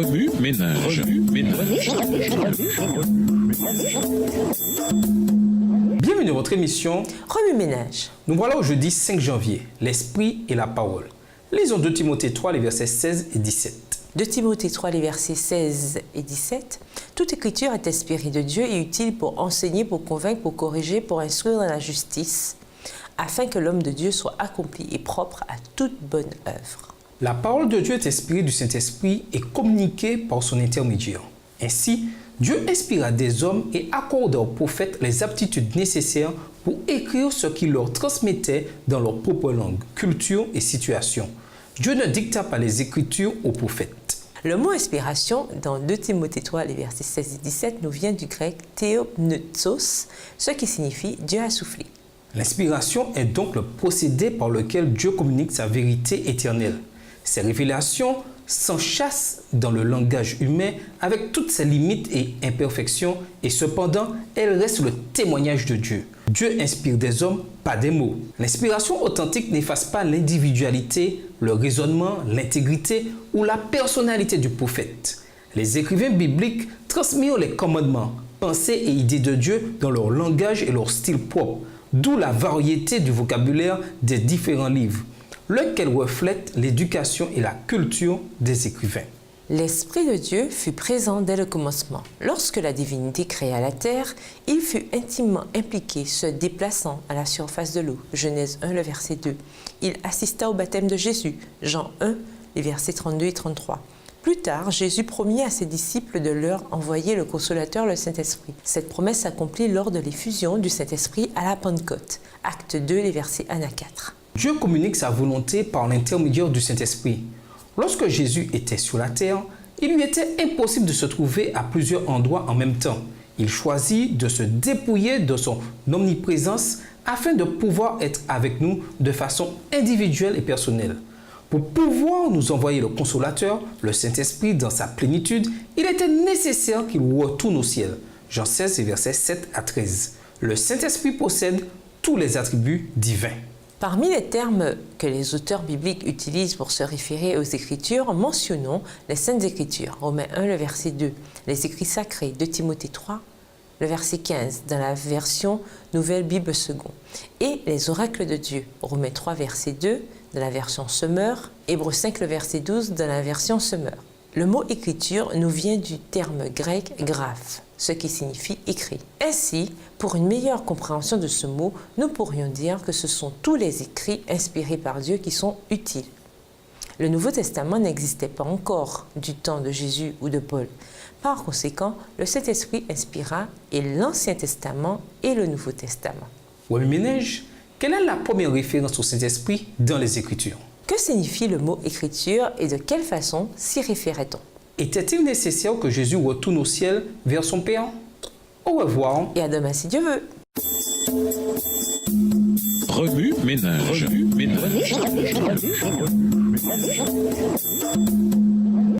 Remue ménage. Bienvenue dans votre émission Remue ménage. Nous voilà au jeudi 5 janvier, l'Esprit et la parole. Lisons 2 Timothée 3, les versets 16 et 17. 2 Timothée 3, les versets 16 et 17. Toute écriture est inspirée de Dieu et utile pour enseigner, pour convaincre, pour corriger, pour instruire dans la justice, afin que l'homme de Dieu soit accompli et propre à toute bonne œuvre. La parole de Dieu est inspirée du Saint-Esprit et communiquée par son intermédiaire. Ainsi, Dieu inspira des hommes et accorda aux prophètes les aptitudes nécessaires pour écrire ce qu'il leur transmettait dans leur propre langue, culture et situation. Dieu ne dicta pas les Écritures aux prophètes. Le mot inspiration, dans 2 Timothée 3, les versets 16 et 17, nous vient du grec théopneustos, ce qui signifie Dieu a soufflé. L'inspiration est donc le procédé par lequel Dieu communique sa vérité éternelle. Ces révélations s'enchâssent dans le langage humain avec toutes ses limites et imperfections et cependant, elles restent le témoignage de Dieu. Dieu inspire des hommes, pas des mots. L'inspiration authentique n'efface pas l'individualité, le raisonnement, l'intégrité ou la personnalité du prophète. Les écrivains bibliques transmirent les commandements, pensées et idées de Dieu dans leur langage et leur style propre, d'où la variété du vocabulaire des différents livres, lequel reflète l'éducation et la culture des écrivains. L'Esprit de Dieu fut présent dès le commencement. Lorsque la divinité créa la terre, il fut intimement impliqué, se déplaçant à la surface de l'eau. Genèse 1, le verset 2. Il assista au baptême de Jésus. Jean 1, les versets 32 et 33. Plus tard, Jésus promit à ses disciples de leur envoyer le Consolateur, le Saint-Esprit. Cette promesse s'accomplit lors de l'effusion du Saint-Esprit à la Pentecôte. Acte 2, les versets 1 à 4. Dieu communique sa volonté par l'intermédiaire du Saint-Esprit. Lorsque Jésus était sur la terre, il lui était impossible de se trouver à plusieurs endroits en même temps. Il choisit de se dépouiller de son omniprésence afin de pouvoir être avec nous de façon individuelle et personnelle. Pour pouvoir nous envoyer le Consolateur, le Saint-Esprit dans sa plénitude, il était nécessaire qu'il retourne au ciel. Jean 16, versets 7 à 13. Le Saint-Esprit possède tous les attributs divins. Parmi les termes que les auteurs bibliques utilisent pour se référer aux Écritures, mentionnons les Saintes Écritures, Romains 1, le verset 2, les écrits sacrés, 2 Timothée 3, le verset 15, dans la version Nouvelle Bible Second, et les oracles de Dieu, Romains 3, verset 2, dans la version Semeur, Hébreux 5, le verset 12, dans la version Semeur. Le mot écriture nous vient du terme grec graphe, ce qui signifie écrit. Ainsi, pour une meilleure compréhension de ce mot, nous pourrions dire que ce sont tous les écrits inspirés par Dieu qui sont utiles. Le Nouveau Testament n'existait pas encore du temps de Jésus ou de Paul. Par conséquent, le Saint-Esprit inspira et l'Ancien Testament et le Nouveau Testament. Remue ménage, quelle est la première référence au Saint-Esprit dans les Écritures? Que signifie le mot écriture et de quelle façon s'y référait-on? Était-il nécessaire que Jésus retourne au ciel vers son Père? Au revoir. Et à demain si Dieu veut. Remue ménage.